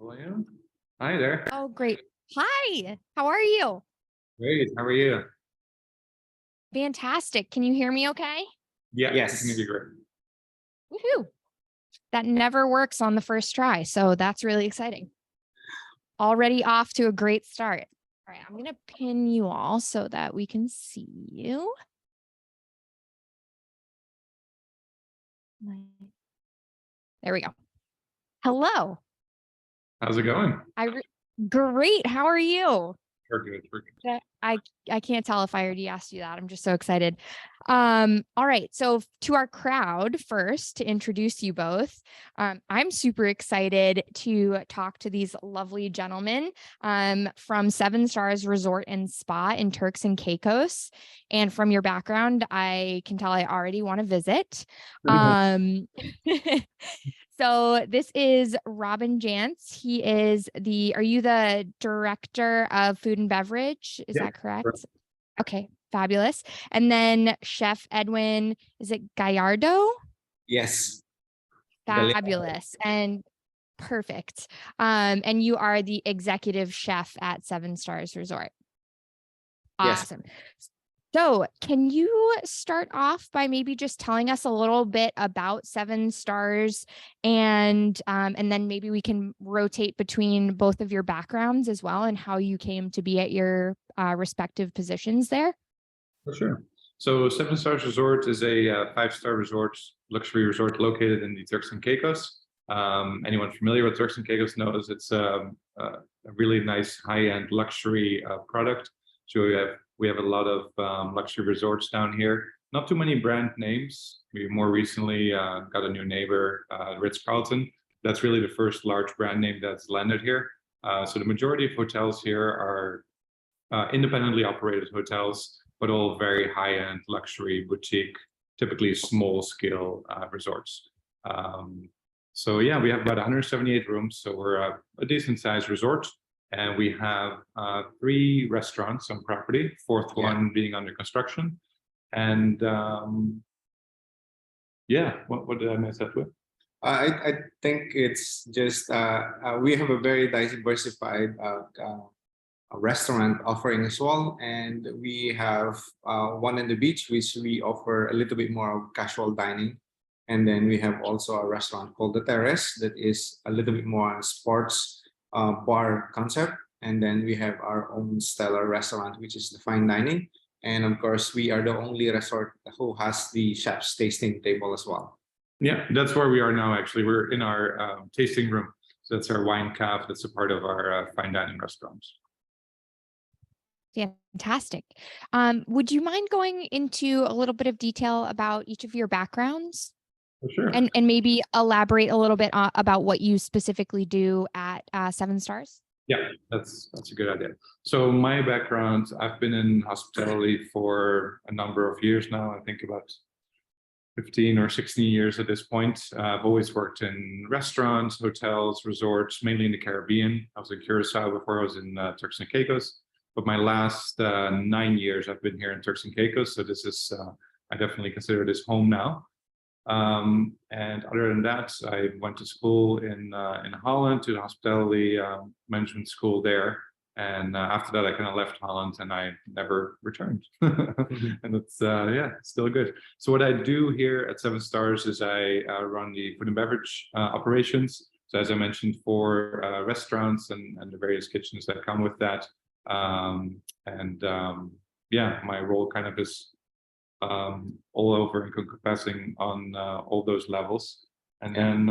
William. Hi there. Oh, great. Hi, how are you? Great. How are you? Fantastic. Can you hear me okay? Yeah, Yes. it's gonna be great. Woohoo. That never works on the first try, so that's really exciting. Already off to a great start. All right, I'm going to pin you all so that we can see you. There we go. Hello. How's it going? Great. How are you? We're good. We're good. I can't tell if I already asked you that. I'm just so excited. All right. So to our crowd first, to introduce you both, I'm super excited to talk to these lovely gentlemen from 7 Stars Resort and Spa in Turks and Caicos. And from your background, I can tell I already want to visit. So this is Robin Janse. Are you the director of food and beverage? Is that correct? Right. Okay, fabulous. And then Chef Edwin, is it Gallardo? Yes. Fabulous and perfect. And you are the executive chef at 7 Stars Resort. Yes. Awesome. So can you start off by maybe just telling us a little bit about 7 Stars and then maybe we can rotate between both of your backgrounds as well and how you came to be at your respective positions there? For sure. So 7 Stars Resort is a 5-star resort, luxury resort located in the Turks and Caicos. Anyone familiar with Turks and Caicos knows it's a really nice high-end luxury product. So we have a lot of luxury resorts down here. Not too many brand names. We more recently got a new neighbor, Ritz-Carlton. That's really the first large brand name that's landed here. So the majority of hotels here are independently operated hotels, but all very high-end luxury boutique, typically small-scale resorts. So yeah, we have about 178 rooms, so we're a decent-sized resort. And we have 3 restaurants on property, fourth one being under construction. And what did I mess up with? I think it's just we have a very diversified restaurant offering as well, and we have one in the beach, which we offer a little bit more of casual dining. And then we have also a restaurant called the Terrace that is a little bit more on sports bar concept. And then we have our own stellar restaurant, which is the fine dining. And of course, we are the only resort who has the chef's tasting table as well. Yeah, that's where we are now, actually. We're in our tasting room. So that's our wine cave. That's a part of our fine dining restaurants. Fantastic. Would you mind going into a little bit of detail about each of your backgrounds? For sure. And maybe elaborate a little bit about what you specifically do at 7 Stars? Yeah, that's a good idea. So my background, I've been in hospitality for a number of years now. I think about 15 or 16 years at this point. I've always worked in restaurants, hotels, resorts, mainly in the Caribbean. I was in Curacao before I was in Turks and Caicos. But my last 9 years, I've been here in Turks and Caicos. So this is, I definitely consider this home now. And other than that, I went to school in Holland, to the hospitality management school there. And after that, I kind of left Holland and I never returned. And it's still good. So what I do here at 7 Stars is I run the food and beverage operations. So as I mentioned, for restaurants and the various kitchens that come with that. My role kind of is all over encompassing on all those levels. And then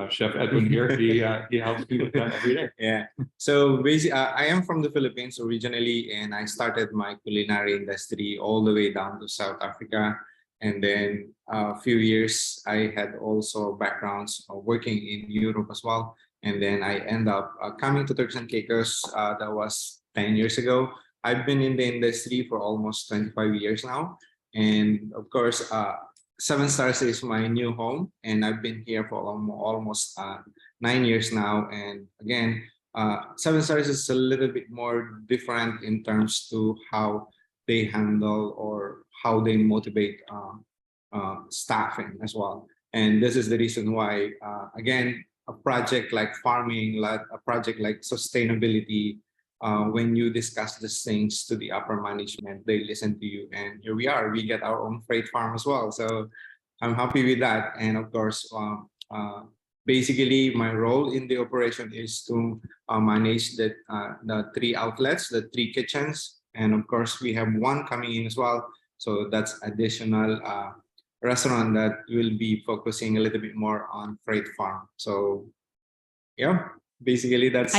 Chef Edwin here, he helps me with that every day. Yeah. So basically, I am from the Philippines originally, and I started my culinary industry all the way down to South Africa. And then a few years, I had also backgrounds working in Europe as well. And then I end up coming to Turks and Caicos. That was 10 years ago. I've been in the industry for almost 25 years now. And of course, 7 Stars is my new home, and I've been here for almost 9 years now. And again, 7 Stars is a little bit more different in terms to how they handle or how they motivate staffing as well. And this is the reason why, again, a project like farming, like a project like sustainability, when you discuss these things to the upper management, they listen to you. And here we are, we get our own freight farm as well. So I'm happy with that. And of course, basically my role in the operation is to manage the 3 outlets, the 3 kitchens. And of course, we have one coming in as well. So that's additional restaurant that will be focusing a little bit more on freight farm. So yeah, basically that's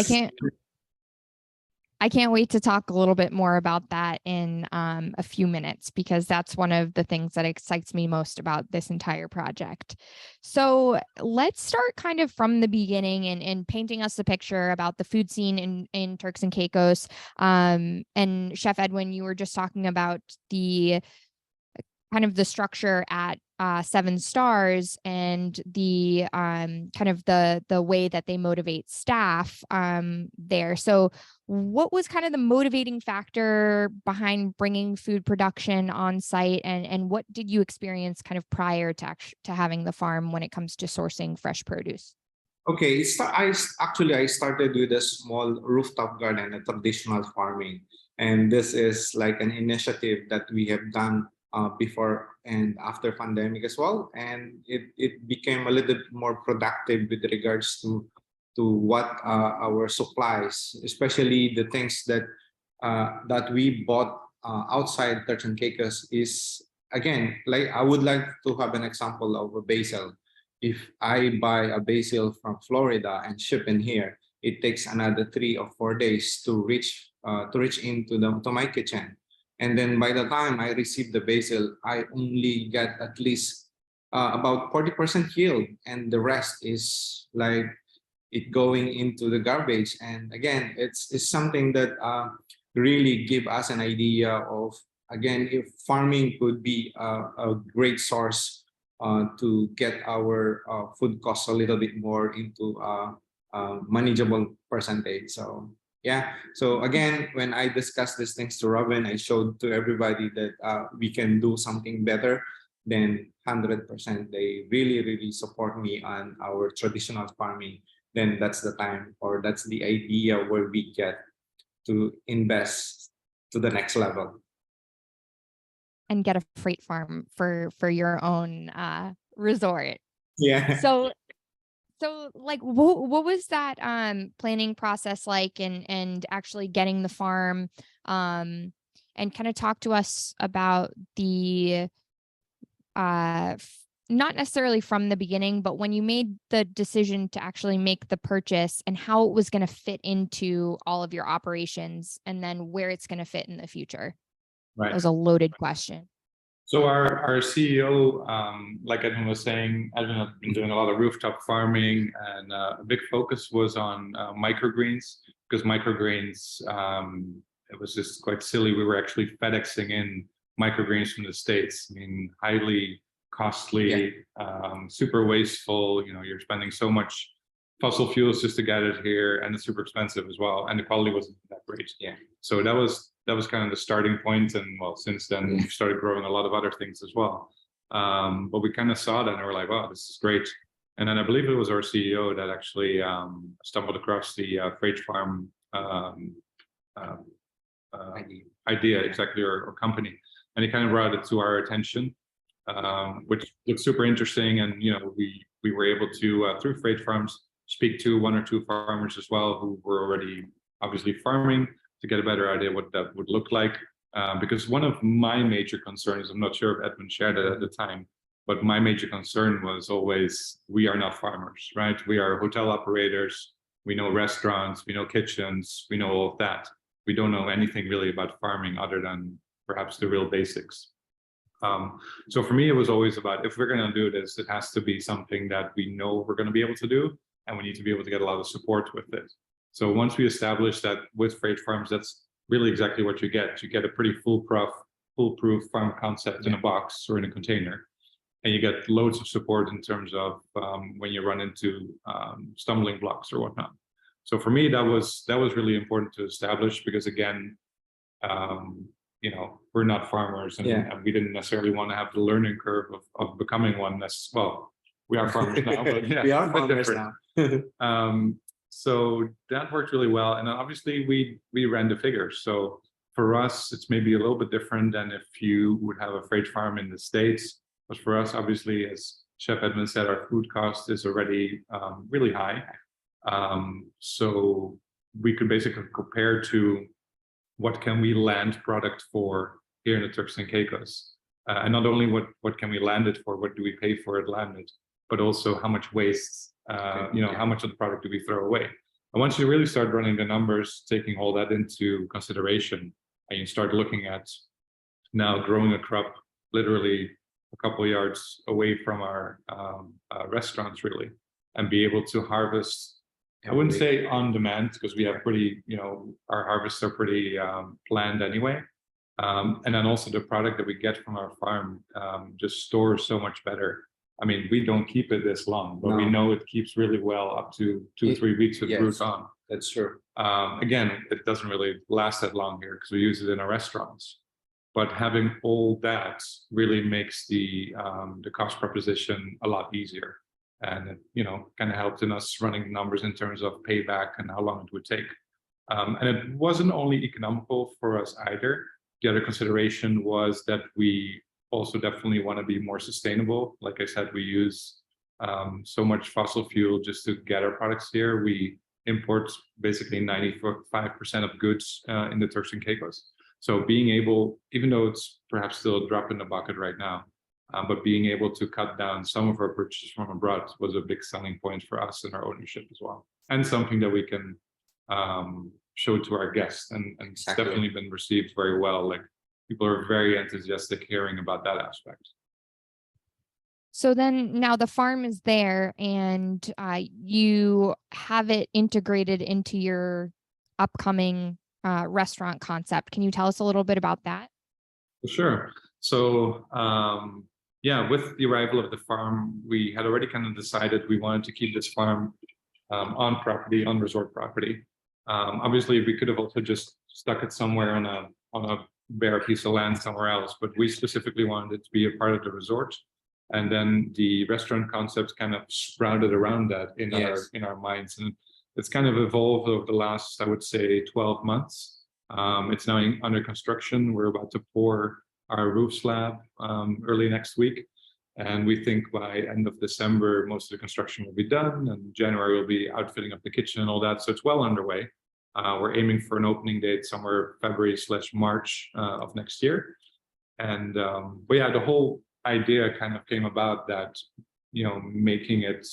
I can't wait to talk a little bit more about that in a few minutes, because that's one of the things that excites me most about this entire project. So let's start kind of from the beginning and painting us a picture about the food scene in Turks and Caicos. And Chef Edwin, you were just talking about the kind of the structure at 7 Stars and the kind of the way that they motivate staff there. So what was kind of the motivating factor behind bringing food production on site, and what did you experience kind of prior to having the farm when it comes to sourcing fresh produce? okay. I started with a small rooftop garden, a traditional farming, and this is like an initiative that we have done before and after pandemic as well, and it became a little bit more productive with regards to what our supplies, especially the things that we bought outside Turks and Caicos, is again, like I would like to have an example of a basil. If I buy a basil from Florida and ship in here, it takes another 3 or 4 days to reach into to my kitchen. And then by the time I receive the basil, I only get at least about 40% yield, and the rest is like it going into the garbage. And again, it's something that really give us an idea of, again, if farming could be a great source to get our food costs a little bit more into manageable percentage. So yeah. So again, when I discussed these things to Robin, I showed to everybody that we can do something better than 100%. They really, really support me on our traditional farming. Then that's the time, or that's the idea where we get to invest to the next level. And get a freight farm for your own resort. Yeah. So like what was that planning process like, and actually getting the farm, and kind of talk to us about the not necessarily from the beginning, but when you made the decision to actually make the purchase and how it was going to fit into all of your operations, and then where it's going to fit in the future. Right. That was a loaded question. So our CEO, like Edwin was saying, Edwin had been doing a lot of rooftop farming, and a big focus was on microgreens, because microgreens, it was just quite silly. We were actually FedExing in microgreens from the States. I mean, highly costly, super wasteful. You know, you're spending so much fossil fuels just to get it here, and it's super expensive as well, and the quality wasn't that great. Yeah. So that was kind of the starting point, and well, since then we've started growing a lot of other things as well. But we kind of saw that and we're like, wow, this is great. And then I believe it was our CEO that actually stumbled across the freight farm idea, exactly, or company, and he kind of brought it to our attention, which looked super interesting. And you know, we were able to through freight farms speak to 1 or 2 farmers as well who were already obviously farming, to get a better idea what that would look like. Because one of my major concerns, I'm not sure if Edwin shared it at the time, but my major concern was always, we are not farmers, right? We are hotel operators, we know restaurants, we know kitchens, we know all of that. We don't know anything really about farming other than perhaps the real basics. So for me, it was always about, if we're going to do this, it has to be something that we know we're going to be able to do, and we need to be able to get a lot of support with it. So once we establish that with freight farms, that's really exactly what you get. You get a pretty foolproof farm concept in a box or in a container, and you get loads of support in terms of when you run into stumbling blocks or whatnot. So for me, that was really important to establish, because again, you know, we're not farmers, and we didn't necessarily want to have the learning curve of becoming one as well. We are farmers now, but yeah, we are a bit farmers different. now. So that worked really well. And then obviously we ran the figures. So for us, it's maybe a little bit different than if you would have a freight farm in the States. But for us, obviously, as Chef Edwin said, our food cost is already really high. So we could basically compare to what can we land product for here in the Turks and Caicos. And not only what can we land it for, what do we pay for it landed, but also how much waste, how much of the product do we throw away? And once you really start running the numbers, taking all that into consideration, and you start looking at now growing a crop literally a couple of yards away from our restaurants, really, and be able to harvest. I wouldn't say on demand because we have pretty, our harvests are pretty planned anyway. And then also the product that we get from our farm just stores so much better. I mean, we don't keep it this long, but we know it keeps really well up to 2 or 3 weeks with fruit on. That's true. Again, it doesn't really last that long here because we use it in our restaurants. But having all that really makes the cost proposition a lot easier. And it, kind of helped in us running numbers in terms of payback and how long it would take. And it wasn't only economical for us either. The other consideration was that we also definitely want to be more sustainable. Like I said, we use so much fossil fuel just to get our products here. We import basically 95% of goods in the Turks and Caicos. So being able, even though it's perhaps still a drop in the bucket right now, but being able to cut down some of our purchases from abroad was a big selling point for us and our ownership as well. And something that we can show to our guests. And it's definitely been received very well. Like people are very enthusiastic hearing about that aspect. So then now the farm is there and you have it integrated into your upcoming restaurant concept. Can you tell us a little bit about that? Sure. So with the arrival of the farm, we had already kind of decided we wanted to keep this farm on property, on resort property. Obviously, we could have also just stuck it somewhere on a bare piece of land somewhere else, but we specifically wanted it to be a part of the resort. And then the restaurant concept kind of sprouted around that in our minds. And it's kind of evolved over the last, I would say, 12 months. It's now under construction. We're about to pour our roof slab early next week. And we think by end of December, most of the construction will be done. And January will be outfitting of the kitchen and all that. So it's well underway. We're aiming for an opening date somewhere February/March of next year. And the whole idea kind of came about that, making it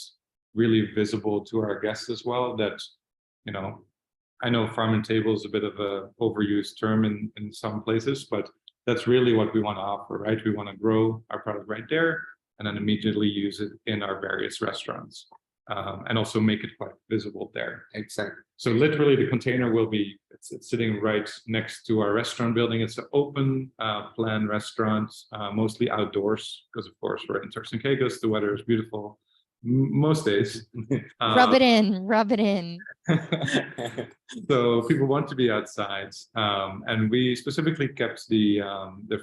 really visible to our guests as well, that, I know farm and table is a bit of a overused term in some places, but that's really what we want to offer, right? We want to grow our product right there and then immediately use it in our various restaurants and also make it quite visible there. Exactly. So literally the container will be, it's sitting right next to our restaurant building. It's an open plan restaurant, mostly outdoors, because of course we're in Turks and Caicos, the weather is beautiful most days. Rub it in. So people want to be outside. And we specifically kept the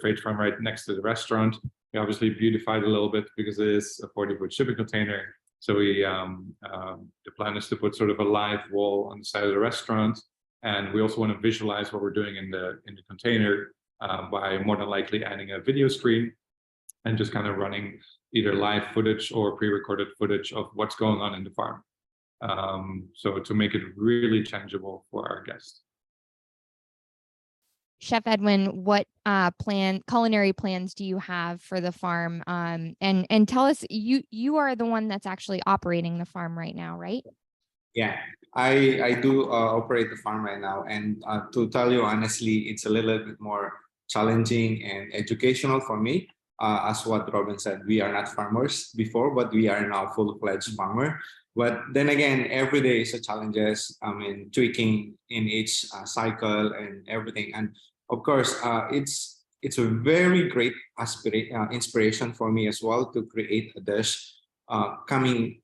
freight farm right next to the restaurant. We obviously beautified it a little bit because it is a 40-foot shipping container. So the plan is to put sort of a live wall on the side of the restaurant. And we also want to visualize what we're doing in the container by more than likely adding a video screen and just kind of running either live footage or pre-recorded footage of what's going on in the farm. So to make it really tangible for our guests. Chef Edwin, what culinary plans do you have for the farm? And tell us, you are the one that's actually operating the farm right now, right? Yeah, I do operate the farm right now. And to tell you honestly, it's a little bit more challenging and educational for me. As what Robin said, we are not farmers before, but we are now full-fledged farmer. But then again, every day is a challenges. I mean, tweaking in each cycle and everything. And of course, it's a very great inspiration for me as well to create a dish coming.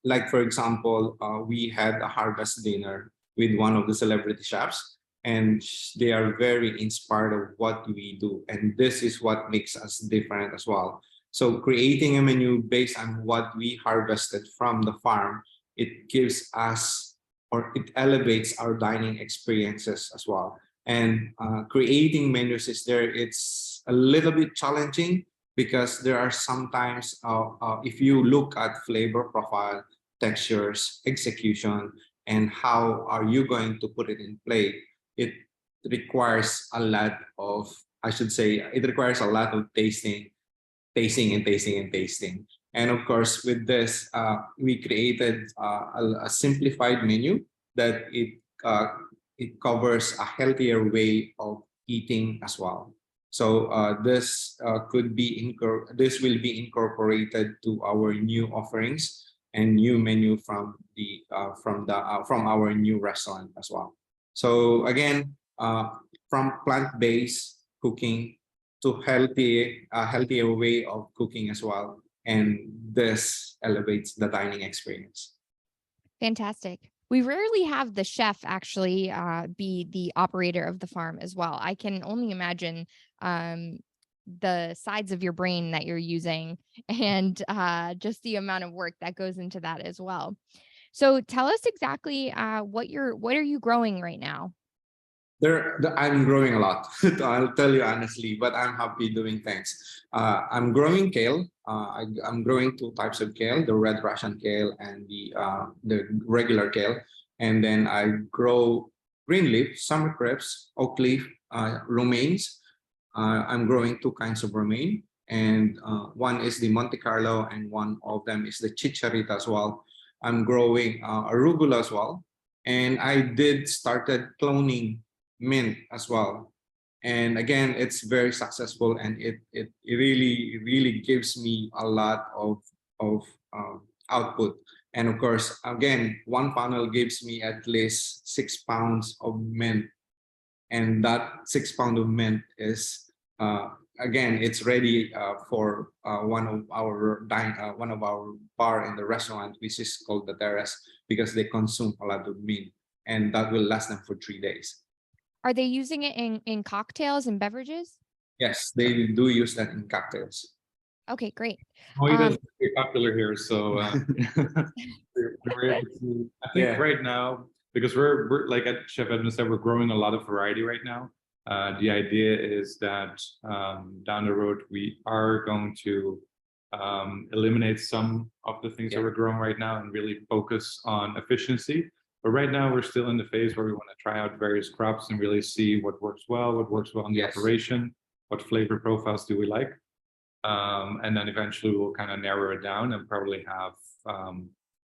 Like for example, we had a harvest dinner with one of the celebrity chefs, and they are very inspired of what we do. And this is what makes us different as well. So creating a menu based on what we harvested from the farm, it gives us, or it elevates our dining experiences as well. And creating menus is there, it's a little bit challenging because there are sometimes, if you look at flavor profile, textures, execution, and how are you going to put it in play, it requires a lot of, I should say, it requires a lot of tasting and tasting and tasting. And of course, with this, we created a simplified menu that it covers a healthier way of eating as well. So this will be incorporated to our new offerings and new menu from our new restaurant as well. So again, from plant-based cooking to a healthier way of cooking as well. And this elevates the dining experience. Fantastic. We rarely have the chef actually be the operator of the farm as well. I can only imagine the sides of your brain that you're using and just the amount of work that goes into that as well. So tell us exactly what are you growing right now? I'm growing a lot. I'll tell you honestly, but I'm happy doing things. I'm growing kale. I'm growing two types of kale: the red Russian kale and the regular kale. And then I grow green leaf, summer crepes, oak leaf, romaines. I'm growing two kinds of romaine, and one is the Monte Carlo, and one of them is the chicharita as well. I'm growing arugula as well, and I started cloning mint as well. And again, it's very successful, and it really gives me a lot of output. And of course, again, one panel gives me at least 6 pounds of mint, and that 6 pounds of mint is again, it's ready for one of our bar in the restaurant, which is called the Terrace, because they consume a lot of mint, and that will last them for 3 days. Are they using it in cocktails and beverages? Yes, they do use that in cocktails. Okay, great. Oh, it is very popular here. So we're able to, I think right now, because we're like at Chef Edwin said, we're growing a lot of variety right now. The idea is that down the road, we are going to eliminate some of the things that we're growing right now and really focus on efficiency. But right now, we're still in the phase where we want to try out various crops and really see what works well in the operation, what flavor profiles do we like. And then eventually we'll kind of narrow it down and probably have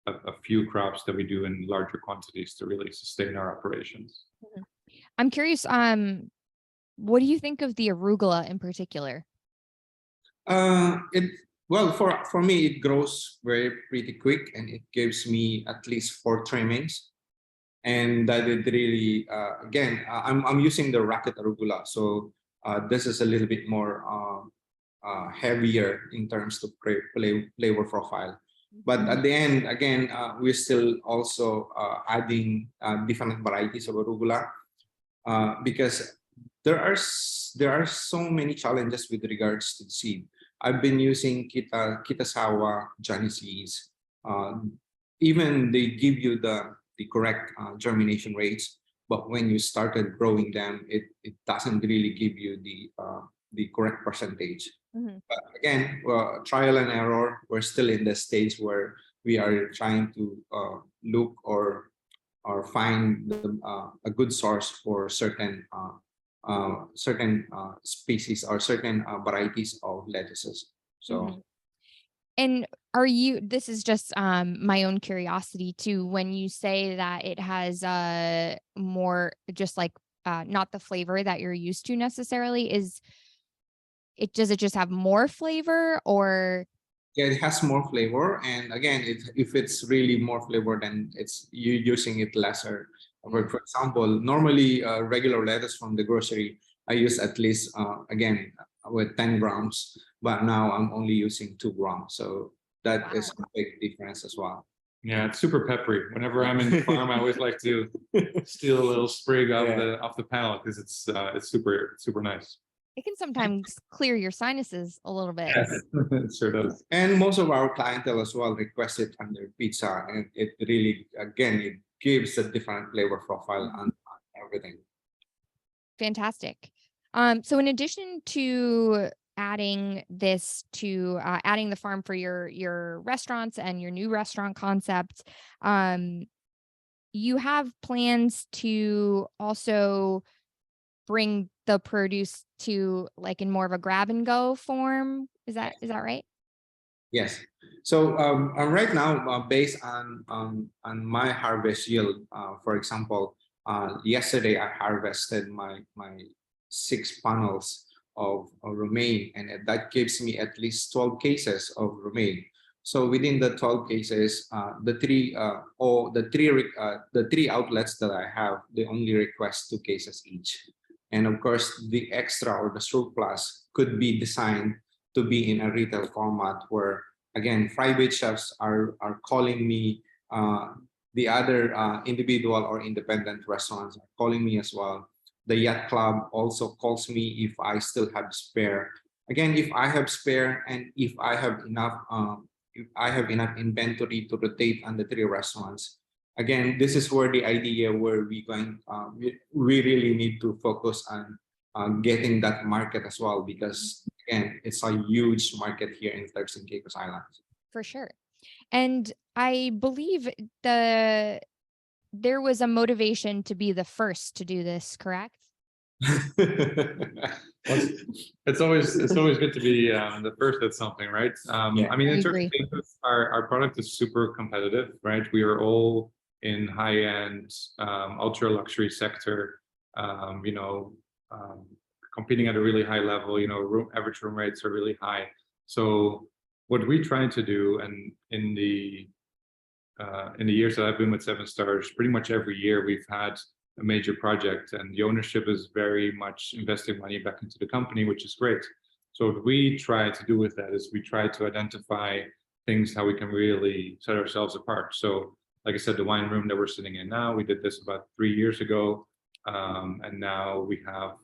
a few crops that we do in larger quantities to really sustain our operations. I'm curious, what do you think of the arugula in particular? Well, for me, it grows pretty quick, and it gives me at least 4 trimmings. And that it really, again, I'm using the racket arugula, so this is a little bit more heavier in terms of flavor profile. But at the end, again, we're still also adding different varieties of arugula because there are so many challenges with regards to the seed. I've been using Kitasawa Genesis. Even they give you the correct germination rates, but when you started growing them, it doesn't really give you the correct percentage. But again, trial and error. We're still in the stage where we are trying to look or find a good source for certain species or certain varieties of lettuces. So. And this is just my own curiosity too, when you say that it has more just like not the flavor that you're used to necessarily, does it just have more flavor or? Yeah, it has more flavor, and again, if it's really more flavor, then you're using it lesser. For example, normally regular lettuce from the grocery, I use at least again with 10 grams, but now I'm only using 2 grams. So that is a big difference as well. Yeah, it's super peppery. Whenever I'm in the farm, I always like to steal a little sprig off the panel because it's super nice. It can sometimes clear your sinuses a little bit. Yes, it sure does. And most of our clientele as well request it on their pizza, and it really, again, it gives a different flavor profile on everything. Fantastic. So in addition to adding this to adding the farm for your restaurants and your new restaurant concept, you have plans to also bring the produce to like in more of a grab and go form. Is that right? Yes. So right now, based on my harvest yield, for example, yesterday I harvested my 6 panels of romaine, and that gives me at least 12 cases of romaine. So within the 12 cases, the three outlets that I have, they only request 2 cases each. And of course, the extra or the surplus could be designed to be in a retail format where, again, private chefs are calling me, the other individual or independent restaurants are calling me as well. The yacht club also calls me if I still have spare. Again, if I have spare and if I have enough inventory to rotate on the 3 restaurants. Again, this is where the idea where we really need to focus on getting that market as well, because again, it's a huge market here in Turks and Caicos Islands. For sure. And I believe there was a motivation to be the first to do this, correct? It's always good to be the first at something, right? Yeah. I mean, I in Turks and agree. Caicos, our product is super competitive, right? We are all in high-end, ultra luxury sector, you know, competing at a really high level. You know, average room rates are really high. So what we try to do, and in the years that I've been with Seven Stars, pretty much every year we've had a major project, and the ownership is very much investing money back into the company, which is great. So what we try to do with that is we try to identify things how we can really set ourselves apart. So like I said, the wine room that we're sitting in now, we did this about 3 years ago, and now we have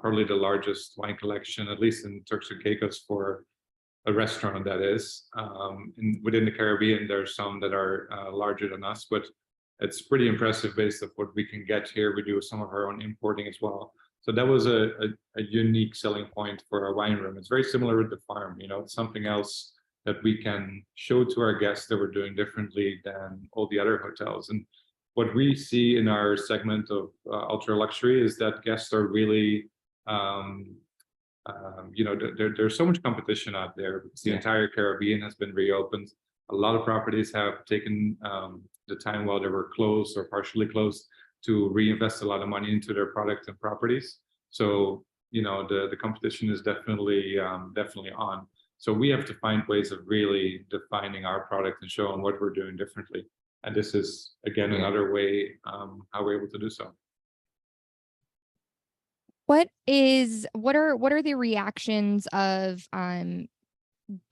probably the largest wine collection, at least in Turks and Caicos, for a restaurant, that is. Within the Caribbean, there's some that are larger than us, but it's pretty impressive based on what we can get here. We do some of our own importing as well. So that was a unique selling point for our wine room. It's very similar with the farm, you know, it's something else that we can show to our guests that we're doing differently than all the other hotels. And what we see in our segment of ultra luxury is that guests are really, you know, there's so much competition out there because the entire Caribbean has been reopened. A lot of properties have taken the time while they were closed or partially closed to reinvest a lot of money into their product and properties. So, you know, the competition is definitely on. So we have to find ways of really defining our product and showing what we're doing differently. And this is, again, another way how we're able to do so. What are the reactions of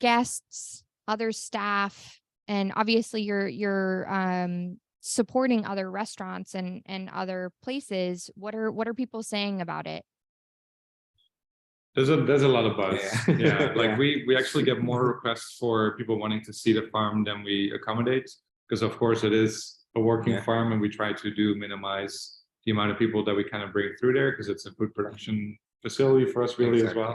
guests, other staff, and obviously you're supporting other restaurants and other places? What are people saying about it? There's a lot of buzz. Yeah. Like we actually get more requests for people wanting to see the farm than we accommodate, because of course it is a working farm, and we try to minimize the amount of people that we kind of bring through there, because it's a food production facility for us, really, as well.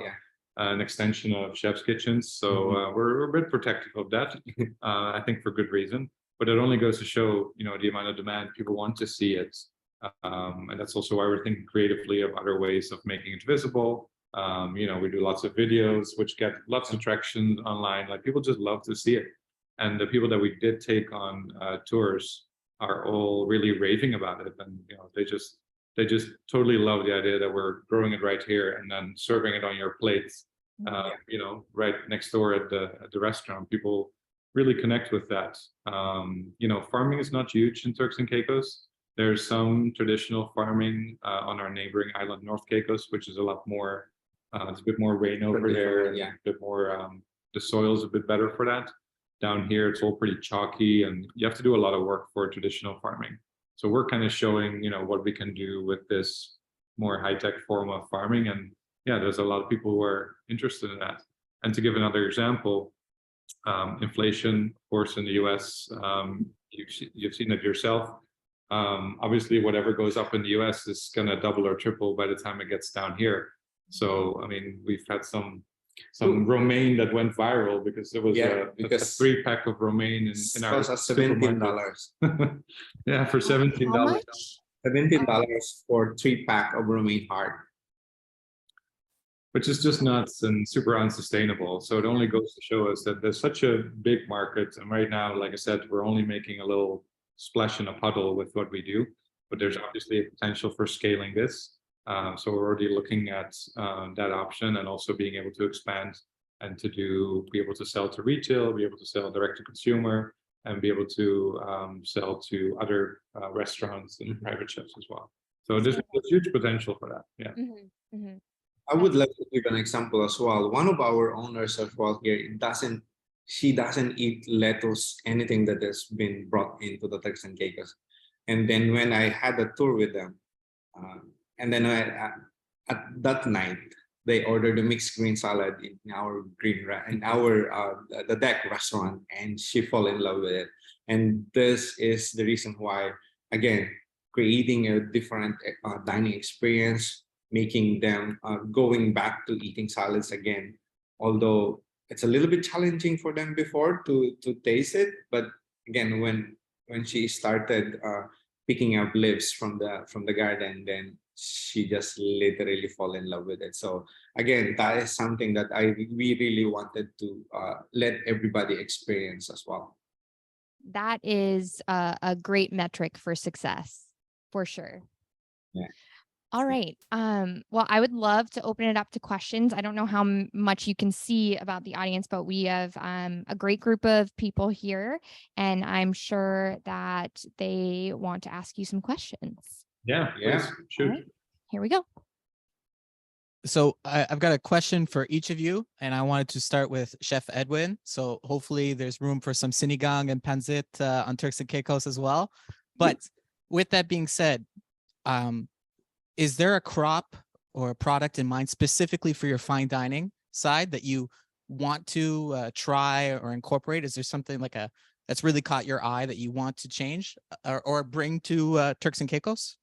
An extension of chef's kitchens. So we're a bit protective of that, I think for good reason. But it only goes to show, you know, the amount of demand. People want to see it. And that's also why we're thinking creatively of other ways of making it visible. You know, we do lots of videos, which get lots of traction online. Like, people just love to see it. And the people that we did take on tours are all really raving about it. And, you know, they just totally love the idea that we're growing it right here and then serving it on your plate, you know, right next door at the restaurant. People really connect with that. You know, farming is not huge in Turks and Caicos. There's some traditional farming on our neighboring island, North Caicos, which is a lot more, it's a bit more rain over there, a bit more, the soil's a bit better for that. Down here, it's all pretty chalky, and you have to do a lot of work for traditional farming. So we're kind of showing, you know, what we can do with this more high-tech form of farming. And yeah, there's a lot of people who are interested in that. And to give another example, inflation, of course, in the US, you've seen it yourself. Obviously, whatever goes up in the US is going to double or triple by the time it gets down here. So, I mean, we've had some romaine that went viral because there was a 3-pack of romaine in our $17. Yeah, for $17. How much? $17 for 3-pack of romaine heart. Which is just nuts and super unsustainable. So it only goes to show us that there's such a big market. And right now, like I said, we're only making a little splash in a puddle with what we do, but there's obviously a potential for scaling this. So we're already looking at that option, and also being able to expand and be able to sell to retail, be able to sell direct to consumer, and be able to sell to other restaurants and private chefs as well. So there's huge potential for that. Yeah. I would like to give an example as well. One of our owners as well here, she doesn't eat lettuce, anything that has been brought into the Turks and Caicos. And then when I had a tour with them, and then at that night, they ordered a mixed green salad in our the deck restaurant, and she fell in love with it. And this is the reason why, again, creating a different dining experience, making them going back to eating salads again, although it's a little bit challenging for them before to taste it. But again, when she started picking up leaves from the garden, then she just literally fall in love with it. So again, that is something that we really wanted to let everybody experience as well. That is a great metric for success, for sure. Yeah. All right. Well, I would love to open it up to questions. I don't know how much you can see about the audience, but we have a great group of people here, and I'm sure that they want to ask you some questions. Yeah. Shoot. Right, here we go. So I've got a question for each of you, and I wanted to start with Chef Edwin. So hopefully there's room for some sinigang and pansit on Turks and Caicos as well. But with that being said, is there a crop or a product in mind specifically for your fine dining side that you want to try or incorporate? Is there something like that's really caught your eye that you want to change or bring to Turks and Caicos?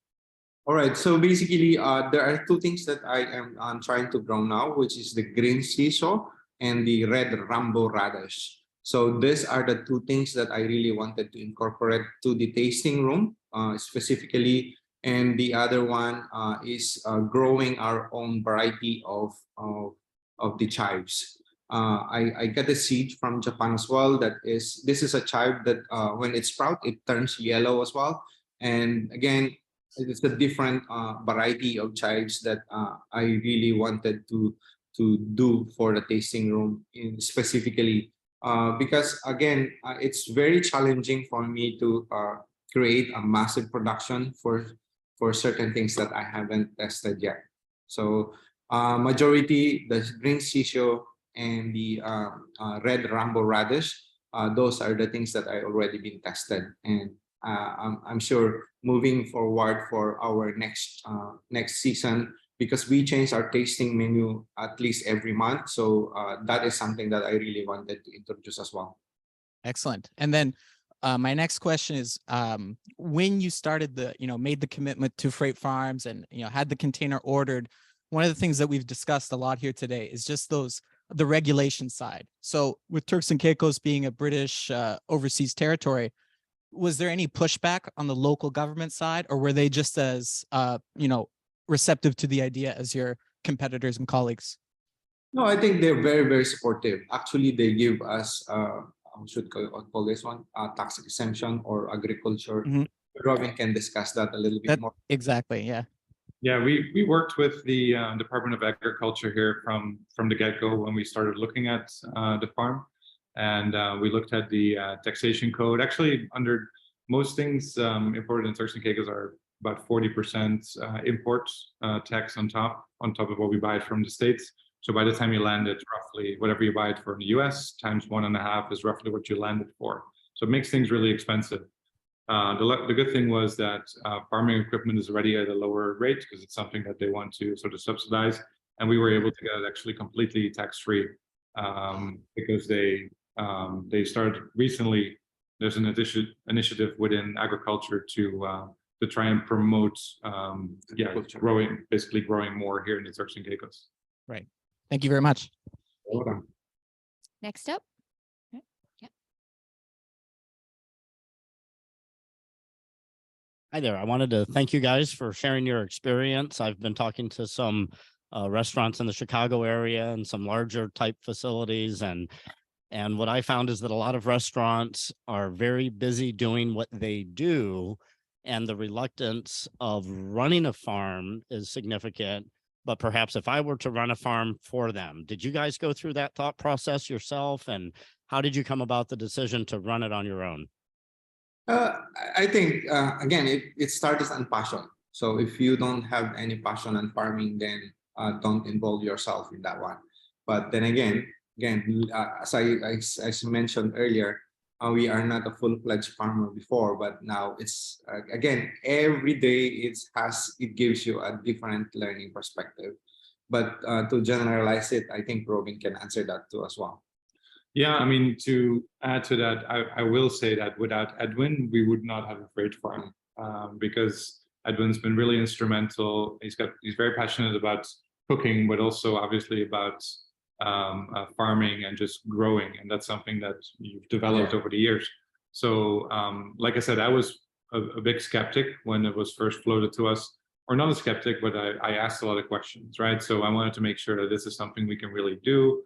All right. So basically, there are 2 things that I'm trying to grow now, which is the green shiso and the red rambo radish. So these are the 2 things that I really wanted to incorporate to the tasting room specifically. And the other one is growing our own variety of the chives. I got a seed from Japan as well. This is a chive that when it sprouts, it turns yellow as well. And again, it's a different variety of chives that I really wanted to do for the tasting room specifically because again, it's very challenging for me to create a massive production for certain things that I haven't tested yet. So majority, the green sisio and the red rambo radish, those are the things that I already been tested. And I'm sure moving forward for our next season, because we change our tasting menu at least every month. So that is something that I really wanted to introduce as well. Excellent. And then my next question is, when you started made the commitment to Freight Farms and, had the container ordered, one of the things that we've discussed a lot here today is just the regulation side. So with Turks and Caicos being a British overseas territory, was there any pushback on the local government side, or were they just as, receptive to the idea as your competitors and colleagues? No, I think they're very, very supportive. Actually, they give us, should call this one, tax exemption or agriculture. Robin can discuss that a little bit more. Exactly, yeah. Yeah, we worked with the Department of Agriculture here from the get-go when we started looking at the farm. And we looked at the taxation code. Actually, under most things imported in Turks and Caicos are about 40% import tax on top of what we buy from the States. So by the time you land it, roughly whatever you buy it for in the US times 1.5 is roughly what you land it for. So it makes things really expensive. The good thing was that farming equipment is already at a lower rate because it's something that they want to sort of subsidize. and we were able to get it actually completely tax-free because they started recently. There's an initiative within agriculture to try and promote growing more here in the Turks and Caicos. Right. Thank you very much. Welcome. Next up. Yeah. Hi there. I wanted to thank you guys for sharing your experience. I've been talking to some restaurants in the Chicago area and some larger type facilities. And what I found is that a lot of restaurants are very busy doing what they do. And the reluctance of running a farm is significant. But perhaps if I were to run a farm for them, did you guys go through that thought process yourself? And how did you come about the decision to run it on your own? I think, again, it starts on passion. So if you don't have any passion on farming, then don't involve yourself in that one. But then again, as I mentioned earlier, we are not a full-fledged farmer before, but now it's, again, every day it gives you a different learning perspective. But to generalize it, I think Robin can answer that too as well. Yeah, I mean, to add to that, I will say that without Edwin, we would not have a freight farm because Edwin's been really instrumental. He's very passionate about cooking, but also obviously about farming and just growing, and that's something that you've developed over the years. So, like I said, I was a big skeptic when it was first floated to us, or not a skeptic, but I asked a lot of questions, right? So I wanted to make sure that this is something we can really do.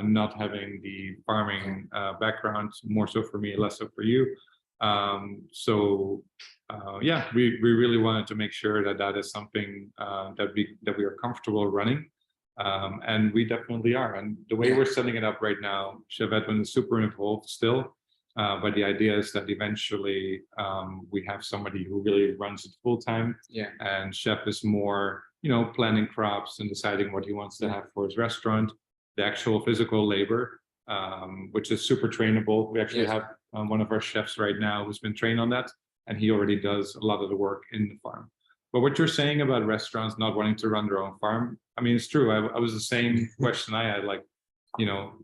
Not having the farming background, more so for me, less so for you. Yeah, we really wanted to make sure that that is something that we are comfortable running, and we definitely are. And the way we're setting it up right now, Chef Edwin is super involved still, but the idea is that eventually we have somebody who really runs it full time. Yeah. And Chef is more, planning crops and deciding what he wants to have for his restaurant. The actual physical labor, which is super trainable. We actually have one of our chefs right now who's been trained on that, and he already does a lot of the work in the farm. But what you're saying about restaurants not wanting to run their own farm, I mean, it's true. I was the same question I had, like,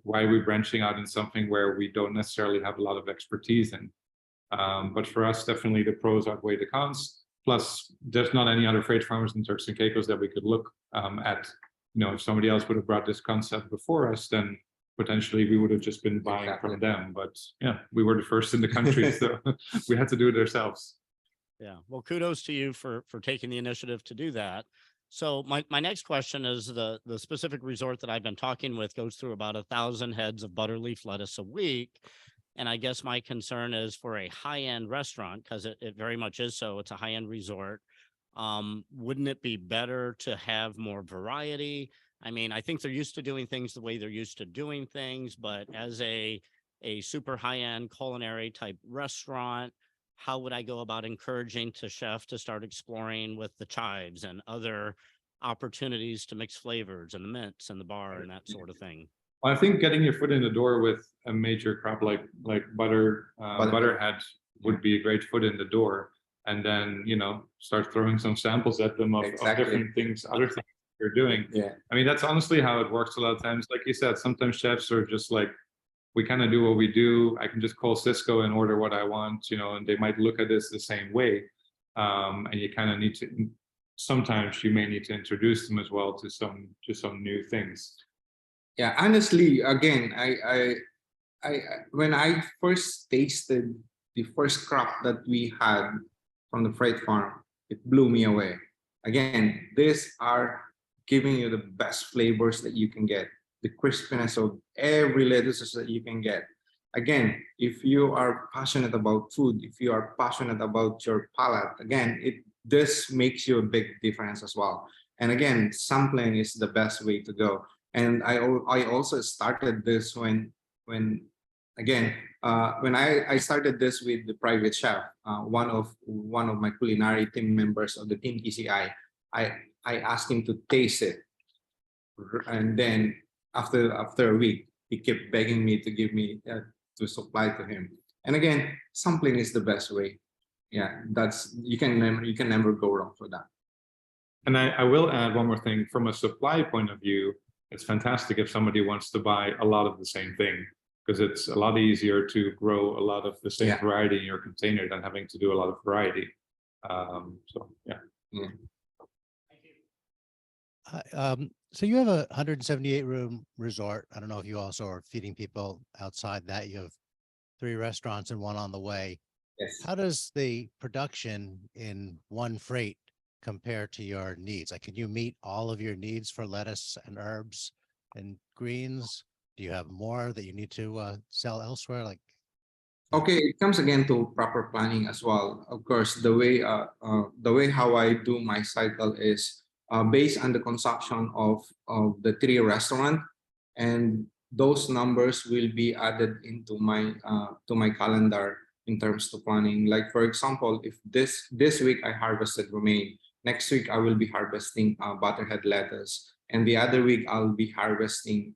why are we branching out in something where we don't necessarily have a lot of expertise in? But for us, definitely the pros outweigh the cons. Plus, there's not any other freight farmers in Turks and Caicos that we could look at. If somebody else would have brought this concept before us, then potentially we would have just been buying from them. But yeah, we were the first in the country, so we had to do it ourselves. Yeah, well, kudos to you for taking the initiative to do that. So my next question is the specific resort that I've been talking with goes through about 1,000 heads of butterleaf lettuce a week. And I guess my concern is for a high-end restaurant, because it very much is so. It's a high-end resort. Wouldn't it be better to have more variety? I mean, I think they're used to doing things the way they're used to doing things, but as a super high-end culinary type restaurant, how would I go about encouraging the chef to start exploring with the chives and other opportunities to mix flavors and the mints and the bar and that sort of thing? Well, I think getting your foot in the door with a major crop like butterhead would be a great foot in the door. And then, start throwing some samples at them of different things, other things you're doing. Yeah. I mean, that's honestly how it works a lot of times. Like you said, sometimes chefs are just like, we kind of do what we do. I can just call Cisco and order what I want, and they might look at this the same way. And you kind of need to, sometimes you may need to introduce them as well to some new things. Yeah, honestly, again, I when I first tasted the first crop that we had from the freight farm, it blew me away. Again, these are giving you the best flavors that you can get, the crispiness of every lettuces that you can get. Again, if you are passionate about food, if you are passionate about your palate, again, this makes you a big difference as well. And again, sampling is the best way to go. And I also started this when I started this with the private chef, one of my culinary team members of the team TCI. I asked him to taste it, and then after a week, he kept begging me to give me to supply to him. And again, sampling is the best way. Yeah, you can never go wrong for that. And I will add one more thing. From a supply point of view, it's fantastic if somebody wants to buy a lot of the same thing, because it's a lot easier to grow a lot of the same variety in your container than having to do a lot of variety. So yeah. So you have a 178 room resort. I don't know if you also are feeding people outside that. You have 3 restaurants and 1 on the way. Yes. How does the production in one freight compare to your needs? Like, can you meet all of your needs for lettuce and herbs and greens? Do you have more that you need to sell elsewhere? Like, Okay, it comes again to proper planning as well. Of course, the way how I do my cycle is based on the consumption of the 3 restaurant, and those numbers will be added into my to my calendar in terms of planning. Like for example, if this week I harvested romaine, next week I will be harvesting butterhead lettuce, and the other week I'll be harvesting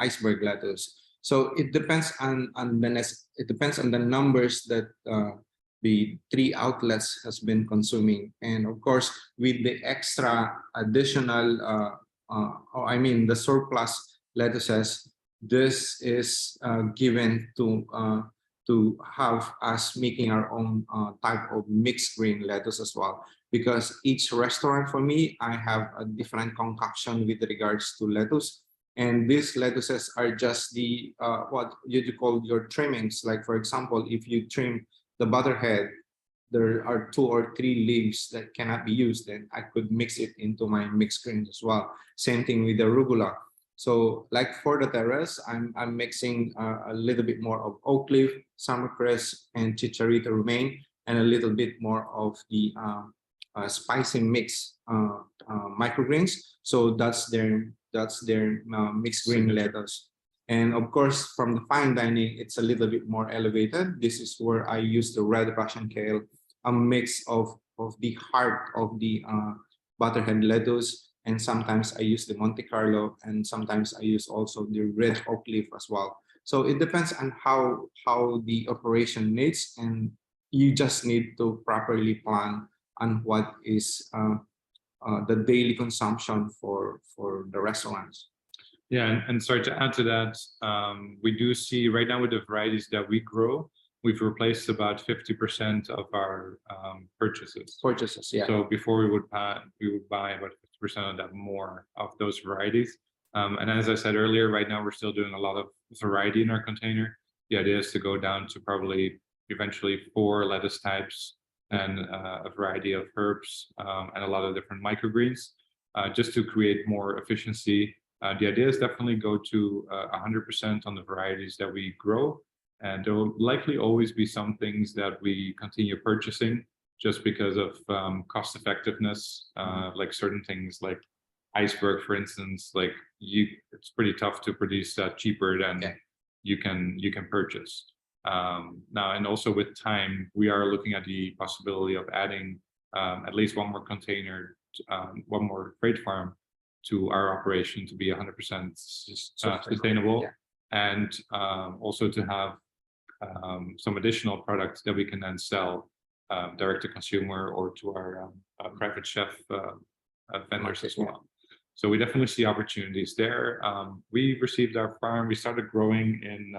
iceberg lettuce. So it depends on the numbers that the 3 outlets has been consuming, and of course with the extra additional the surplus lettuces, this is given to have us making our own type of mixed green lettuce as well, because each restaurant for me, I have a different concoction with regards to lettuce. And these lettuces are just the what you call your trimmings. Like for example, if you trim the butterhead, there are 2 or 3 leaves that cannot be used, then I could mix it into my mixed greens as well. Same thing with the arugula. So like for the terrace, I'm mixing a little bit more of oak leaf, summercress, and chicharito romaine, and a little bit more of the spicy mix microgreens. So that's their mixed green lettuce. And of course, from the fine dining, it's a little bit more elevated. This is where I use the red Russian kale, a mix of the heart of the butterhead lettuce, and sometimes I use the Monte Carlo, and sometimes I use also the red oak leaf as well. So it depends on how the operation needs, and you just need to properly plan on what is the daily consumption for the restaurants. Yeah, and sorry to add to that, we do see right now with the varieties that we grow, we've replaced about 50% of our purchases. Yeah. So before we would buy about 50% of that more of those varieties. And as I said earlier, right now we're still doing a lot of variety in our container. The idea is to go down to probably eventually 4 lettuce types and a variety of herbs and a lot of different microgreens, just to create more efficiency. The idea is definitely go to 100% on the varieties that we grow, and there will likely always be some things that we continue purchasing just because of cost effectiveness, like certain things like iceberg, for instance. Like it's pretty tough to produce that cheaper than you can purchase. Now, and also with time, we are looking at the possibility of adding at least 1 more container, 1 more freight farm to our operation to be 100% sustainable, and also to have some additional products that we can then sell direct to consumer or to our private chef vendors as well. So we definitely see opportunities there. We received our farm, we started growing in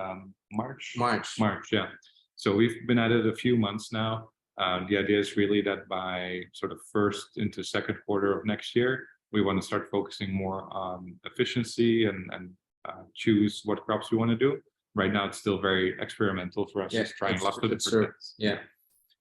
March, yeah. So we've been at it a few months now. The idea is really that by sort of 1st into 2nd quarter of next year, we want to start focusing more on efficiency and choose what crops we want to do. Right now, it's still very experimental for us, just trying lots of different things. Yeah,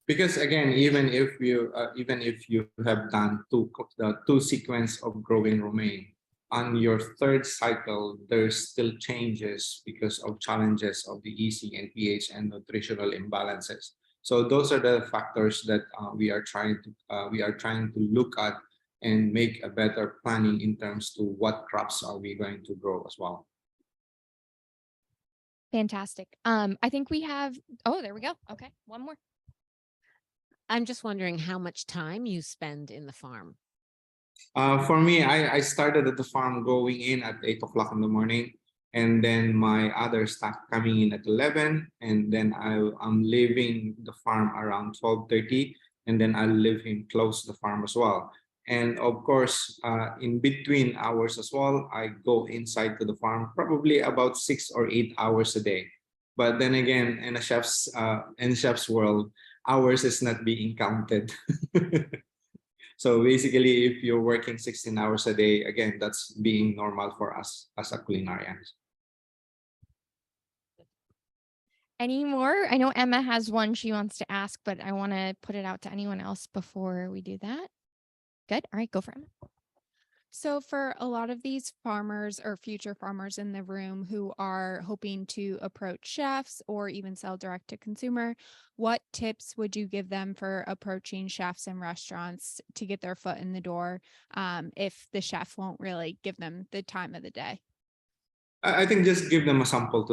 because again, even if you have done 2 sequence of growing romaine, on your 3rd cycle, there's still changes because of challenges of the EC and pH and nutritional imbalances. So those are the factors that we are trying to look at and make a better planning in terms to what crops are we going to grow as well. Fantastic. I think we have, oh, there we go. Okay, 1 more. I'm just wondering how much time you spend in the farm. For me, I started at the farm going in at 8 o'clock in the morning, and then my other staff coming in at 11, and then I'm leaving the farm around 12:30, and then I live in close to the farm as well. And of course, in between hours as well, I go inside to the farm probably about 6 or 8 hours a day. But then again, in a chef's world, hours is not being counted. So basically, if you're working 16 hours a day, again, that's being normal for us as a culinarians. Any more? I know Emma has one she wants to ask, but I want to put it out to anyone else before we do that. Good. All right, go for it. So for a lot of these farmers or future farmers in the room who are hoping to approach chefs or even sell direct to consumer, what tips would you give them for approaching chefs and restaurants to get their foot in the door if the chef won't really give them the time of the day? I think just give them a sample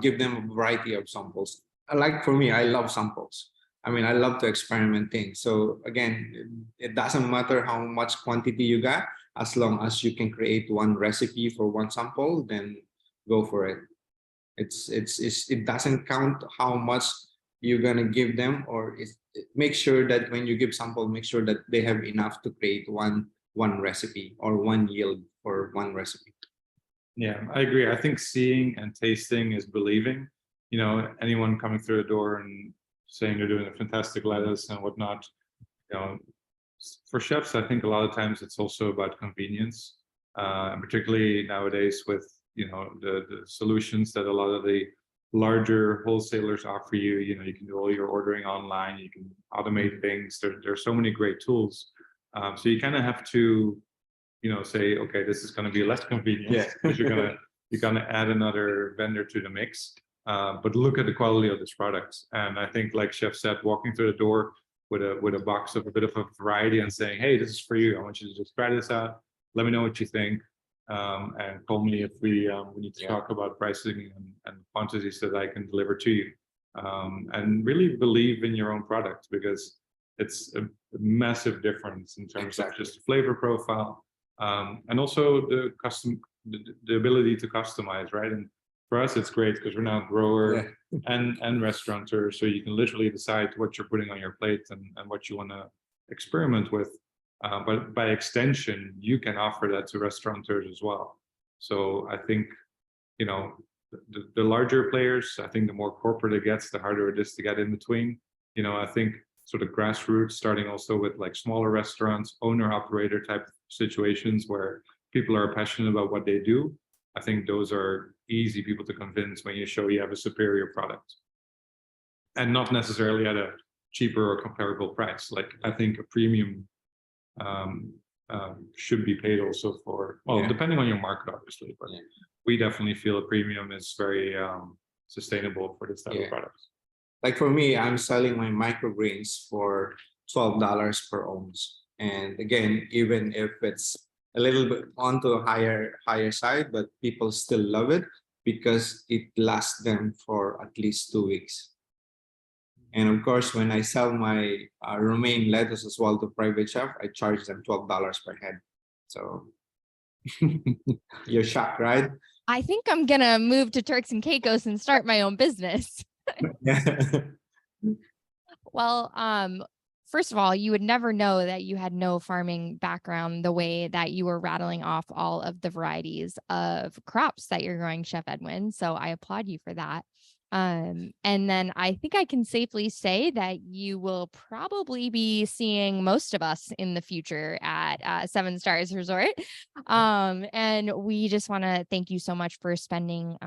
give them a variety of samples. Like for me, I love samples. I mean, I love to experiment things. So again, it doesn't matter how much quantity you got, as long as you can create one recipe for one sample, then go for it. It doesn't count how much you're gonna give them, or make sure that when you give sample, make sure that they have enough to create one recipe or one yield for one recipe. Yeah, I agree. I think seeing and tasting is believing. You know, anyone coming through the door and saying they're doing a fantastic lettuce and whatnot, you know, for chefs, I think a lot of times it's also about convenience, and particularly nowadays with, you know, the solutions that a lot of the larger wholesalers offer you. You know, you can do all your ordering online, you can automate things. There's so many great tools. So you kind of have to, you know, say, okay, this is going to be less convenient because you're gonna add another vendor to the mix. But look at the quality of this product. And I think, like Chef said, walking through the door with a box of a bit of a variety and saying, hey, this is for you. I want you to just try this out. Let me know what you think. And call me if we need to talk about pricing and quantities that I can deliver to you. And really believe in your own product, because it's a massive difference in terms of just the flavor profile, and also the ability to customize, right? And for us, it's great because we're now grower and restaurateur, so you can literally decide what you're putting on your plate and what you want to experiment with. But by extension, you can offer that to restaurateurs as well. So I think, you know, the larger players, I think the more corporate it gets, the harder it is to get in between. You know, I think sort of grassroots, starting also with like smaller restaurants, owner-operator type situations where people are passionate about what they do. I think those are easy people to convince when you show you have a superior product, and not necessarily at a cheaper or comparable price. Like, I think a premium should be paid also for, well, depending on your market, obviously, but we definitely feel a premium is very sustainable for this type of products. Like for me, I'm selling my microgreens for $12 per ounce. And again, even if it's a little bit onto a higher side, but people still love it because it lasts them for at least 2 weeks. And of course, when I sell my romaine lettuce as well to private chef, I charge them $12 per head. So you're shocked, right? I think I'm gonna move to Turks and Caicos and start my own business. Well, first of all, you would never know that you had no farming background the way that you were rattling off all of the varieties of crops that you're growing, Chef Edwin. So I applaud you for that. And then I think I can safely say that you will probably be seeing most of us in the future at 7 Stars Resort. And we just want to thank you so much for spending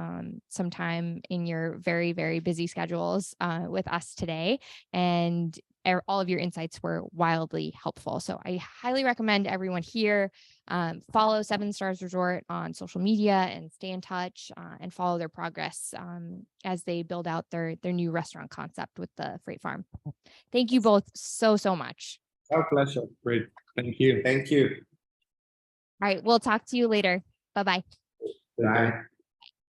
some time in your very, very busy schedules with us today. And all of your insights were wildly helpful. So I highly recommend everyone here follow 7 Stars Resort on social media and stay in touch and follow their progress as they build out their new restaurant concept with the Freight Farm. Thank you both so much. Our pleasure. Great. Thank you. Thank you. All right. We'll talk to you later. Bye-bye. Bye.